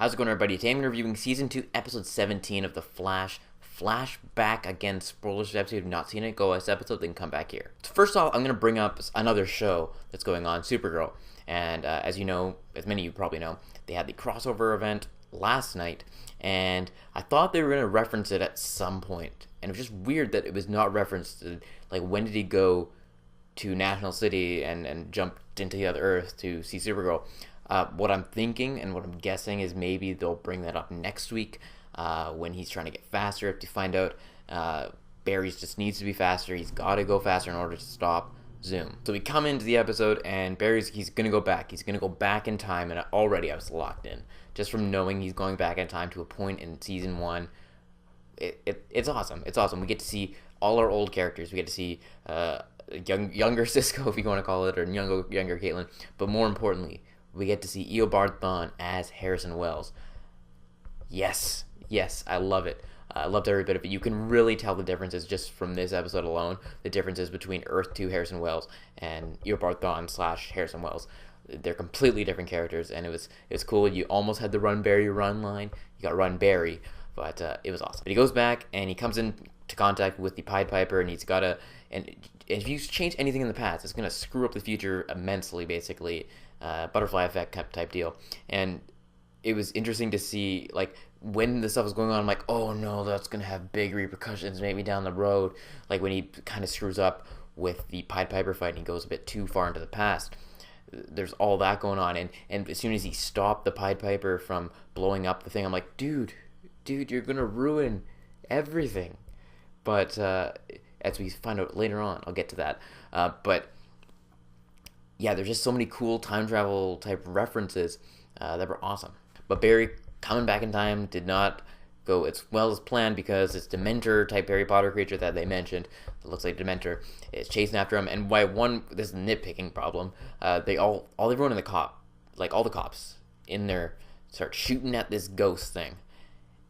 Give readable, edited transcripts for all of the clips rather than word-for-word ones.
How's it going, everybody? Today I'm reviewing Season 2, Episode 17 of The Flash. Flashback. Again, spoilers if you've not seen it. Go watch this episode, then come back here. So first off, I'm going to bring up another show that's going on, Supergirl. And as you know, as many of you probably know, they had the crossover event last night. And I thought they were going to reference it at some point. And it was just weird that it was not referenced. Like, when did he go to National City and jumped into the other Earth to see Supergirl? What I'm thinking and what I'm guessing is maybe they'll bring that up next week when he's trying to get faster. To find out Barry's just needs to be faster. He's got to go faster in order to stop Zoom. So we come into the episode and he's going to go back. He's going to go back in time, and already I was locked in just from knowing he's going back in time to a point in Season 1. It's awesome. It's awesome. We get to see all our old characters. We get to see younger Cisco, if you want to call it, or younger Caitlin. But more importantly, we get to see Eobard Thawne as Harrison Wells. Yes, I love it. I loved every bit of it. You can really tell the differences just from this episode alone. The differences between Earth 2 Harrison Wells and Eobard Thawne / Harrison Wells. They're completely different characters, and it was cool. You almost had the Run Barry run line. You got Run Barry, but it was awesome. But he goes back and he comes into contact with the Pied Piper, and he's got to. And if you change anything in the past, it's gonna screw up the future immensely. Basically, butterfly effect type deal. And it was interesting to see, like, when the stuff was going on, I'm like, oh no, that's gonna have big repercussions maybe down the road. Like when he kind of screws up with the Pied Piper fight and he goes a bit too far into the past. There's all that going on, and as soon as he stopped the Pied Piper from blowing up the thing, I'm like, dude, you're gonna ruin everything. But as we find out later on, I'll get to that. But yeah, there's just so many cool time travel type references that were awesome. But Barry coming back in time did not go as well as planned, because this Dementor type Harry Potter creature that they mentioned, that looks like Dementor, is chasing after him. And this is a nitpicking problem. Everyone in the all the cops in there start shooting at this ghost thing.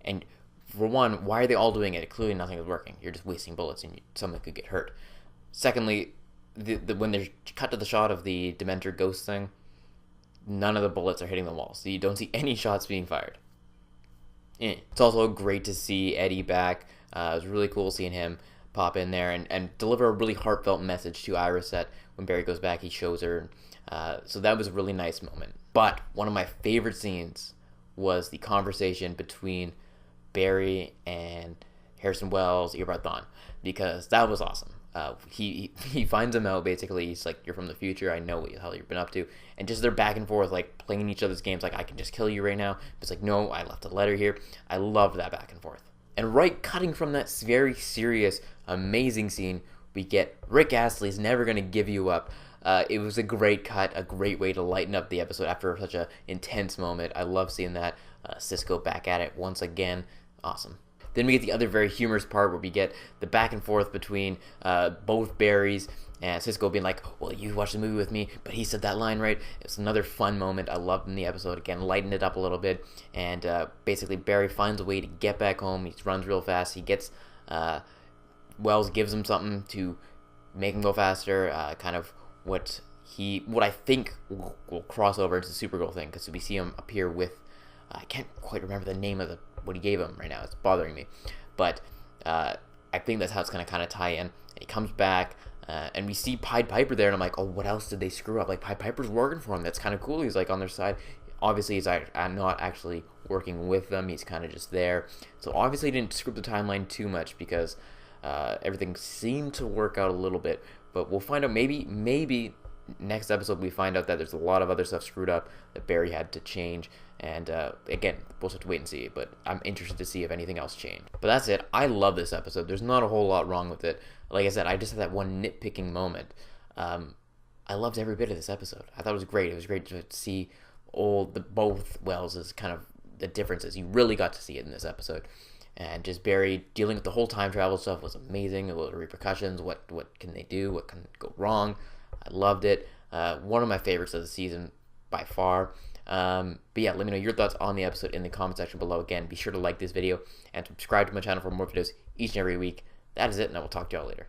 And for one, why are they all doing it? Clearly nothing is working. You're just wasting bullets and someone could get hurt. Secondly, when they're cut to the shot of the Dementor ghost thing, none of the bullets are hitting the wall, so you don't see any shots being fired. It's also great to see Eddie back. It was really cool seeing him pop in there and deliver a really heartfelt message to Iris that when Barry goes back, he shows her. So that was a really nice moment. But one of my favorite scenes was the conversation between Barry and Harrison Wells, Eobard Thawne, because that was awesome. He finds him out, basically. He's like, you're from the future, I know what the hell you've been up to. And just they're back and forth, like, playing each other's games, like, I can just kill you right now. But it's like, no, I left a letter here. I love that back and forth. And cutting from that very serious, amazing scene, we get Rick Astley's Never Gonna Give You Up. It was a great cut, a great way to lighten up the episode after such an intense moment. I love seeing that. Cisco back at it once again. Awesome. Then we get the other very humorous part where we get the back and forth between both Barrys and Cisco being like, well, you watched the movie with me, but he said that line right. It's another fun moment. I loved in the episode. Again, lightened it up a little bit. And basically Barry finds a way to get back home. He runs real fast. He gets, Wells gives him something to make him go faster. Kind of what I think will cross over into the Supergirl thing, because we see him appear with, I can't quite remember the name of what he gave him right now. It's bothering me. But I think that's how it's going to kind of tie in. And he comes back, and we see Pied Piper there, and I'm like, oh, what else did they screw up? Like, Pied Piper's working for him. That's kind of cool. He's, like, on their side. Obviously, I'm not actually working with them. He's kind of just there. So, obviously, he didn't screw up the timeline too much, because everything seemed to work out a little bit. But we'll find out. Maybe next episode we find out that there's a lot of other stuff screwed up that Barry had to change. And again, we'll have to wait and see, but I'm interested to see if anything else changed. But that's it. I love this episode. There's not a whole lot wrong with it. Like I said, I just had that one nitpicking moment. I loved every bit of this episode. I thought it was great. It was great to see both Wells' kind of the differences. You really got to see it in this episode. And just Barry dealing with the whole time travel stuff was amazing. The repercussions, what can they do, what can go wrong. I loved it. One of my favorites of the season by far. But yeah, let me know your thoughts on the episode in the comment section below. Again, be sure to like this video and subscribe to my channel for more videos each and every week. That is it, and I will talk to y'all later.